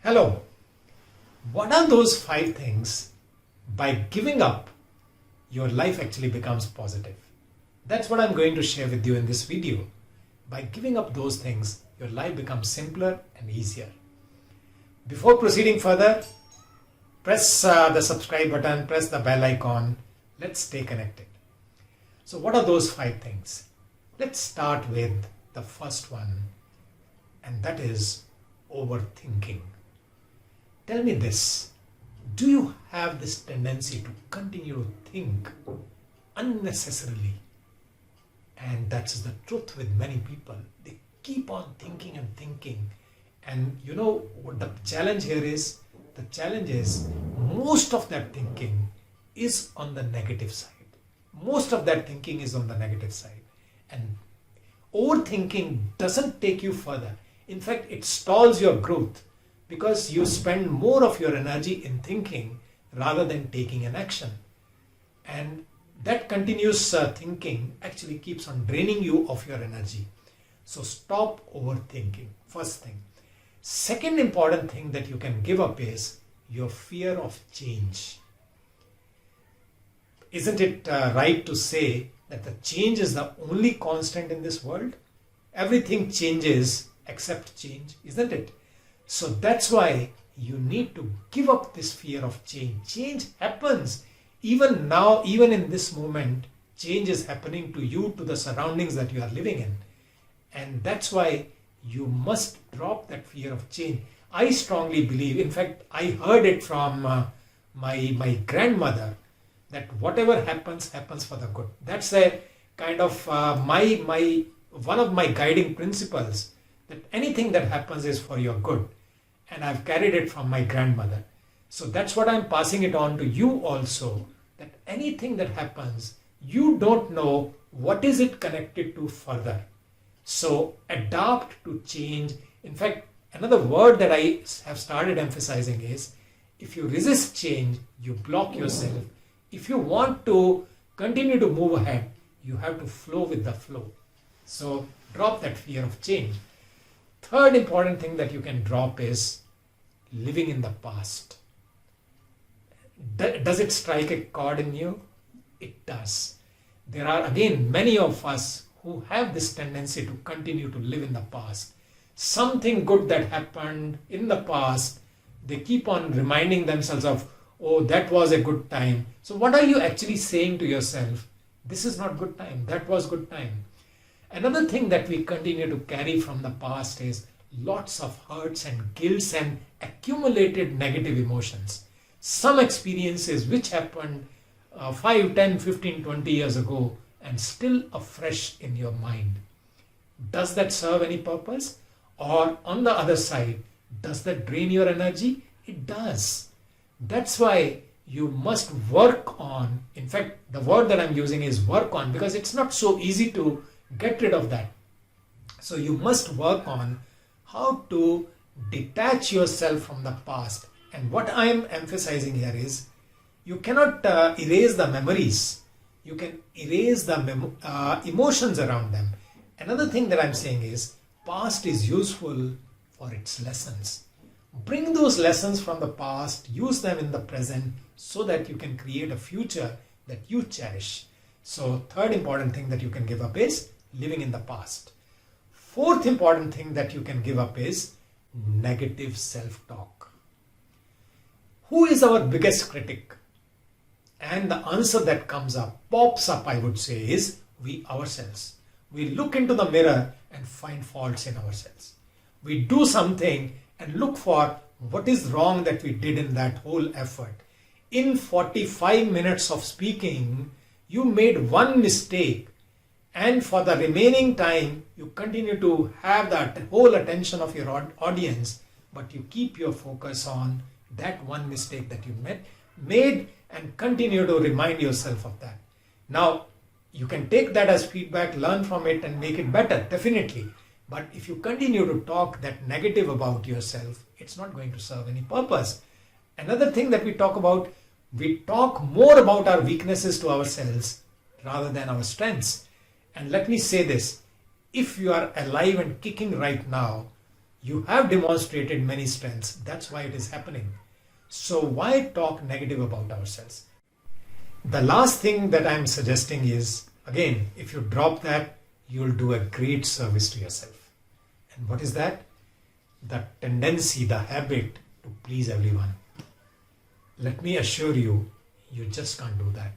Hello. What are those 5 things by giving up your life actually becomes positive? That's what I'm going to share with you in this video. By giving up those things, your life becomes simpler and easier. Before proceeding further, press the subscribe button, press the bell icon. Let's stay connected. So what are those 5 things? Let's start with the first one, and that is overthinking. Tell me this, do you have this tendency to continue to think unnecessarily? And that's the truth with many people. They keep on thinking and thinking. And you know what the challenge here is? The challenge is most of that thinking is on the negative side. Most of that thinking is on the negative side. And overthinking doesn't take you further. In fact, it stalls your growth because you spend more of your energy in thinking rather than taking an action. And that continuous thinking actually keeps on draining you of your energy. So stop overthinking, first thing. Second important thing that you can give up is your fear of change. Isn't it right to say that the change is the only constant in this world? Everything changes except change, isn't it? So that's why you need to give up this fear of change. Change happens. Even now, even in this moment, change is happening to you, to the surroundings that you are living in. And that's why you must drop that fear of change. I strongly believe, in fact, I heard it from my grandmother, that whatever happens, happens for the good. That's a kind of one of my guiding principles, that anything that happens is for your good. And I've carried it from my grandmother. So that's what I'm passing it on to you also, that anything that happens, you don't know what is it connected to further. So adapt to change. In fact, another word that I have started emphasizing is, if you resist change, you block yourself. If you want to continue to move ahead, you have to flow with the flow. So drop that fear of change. Third important thing that you can drop is living in the past. Does it strike a chord in you? It does. There are again many of us who have this tendency to continue to live in the past. Something good that happened in the past, they keep on reminding themselves of, oh, that was a good time. So what are you actually saying to yourself? This is not good time. That was good time. Another thing that we continue to carry from the past is lots of hurts and guilts and accumulated negative emotions. Some experiences which happened 5, 10, 15, 20 years ago and still afresh in your mind. Does that serve any purpose? Or on the other side, does that drain your energy? It does. That's why you must work on, in fact, the word that I'm using is work on, because it's not so easy to get rid of that. So you must work on how to detach yourself from the past. And what I am emphasizing here is, you cannot erase the memories. You can erase the emotions around them. Another thing that I'm saying is, past is useful for its lessons. Bring those lessons from the past, use them in the present so that you can create a future that you cherish. So third important thing that you can give up is living in the past. Fourth important thing that you can give up is negative self-talk. Who is our biggest critic? And the answer that pops up, I would say, is we ourselves. We look into the mirror and find faults in ourselves. We do something and look for what is wrong that we did in that whole effort. In 45 minutes of speaking, you made one mistake, and for the remaining time, you continue to have that whole attention of your audience, but you keep your focus on that one mistake that you made and continue to remind yourself of that. Now, you can take that as feedback, learn from it and make it better, definitely. But if you continue to talk that negative about yourself, it's not going to serve any purpose. Another thing that we talk about, we talk more about our weaknesses to ourselves rather than our strengths. And let me say this, if you are alive and kicking right now, You have demonstrated many strengths. That's why it is happening. So why talk negative about ourselves? The last thing that I'm suggesting is, again, if you drop that, you'll do a great service to yourself. And what is that? The tendency, the habit to please everyone. Let me assure you, you just can't do that.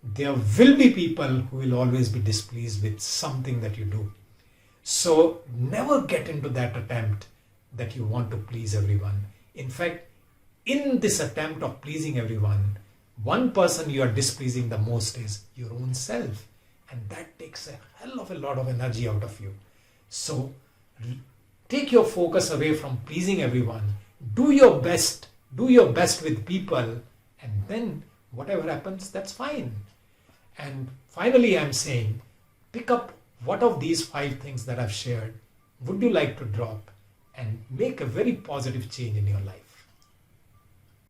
There will be people who will always be displeased with something that you do. So never get into that attempt that you want to please everyone. In fact, in this attempt of pleasing everyone, one person you are displeasing the most is your own self. And that takes a hell of a lot of energy out of you. So take your focus away from pleasing everyone. Do your best. Do your best with people. And then whatever happens, that's fine. And finally, I'm saying, pick up what of these 5 things that I've shared would you like to drop and make a very positive change in your life.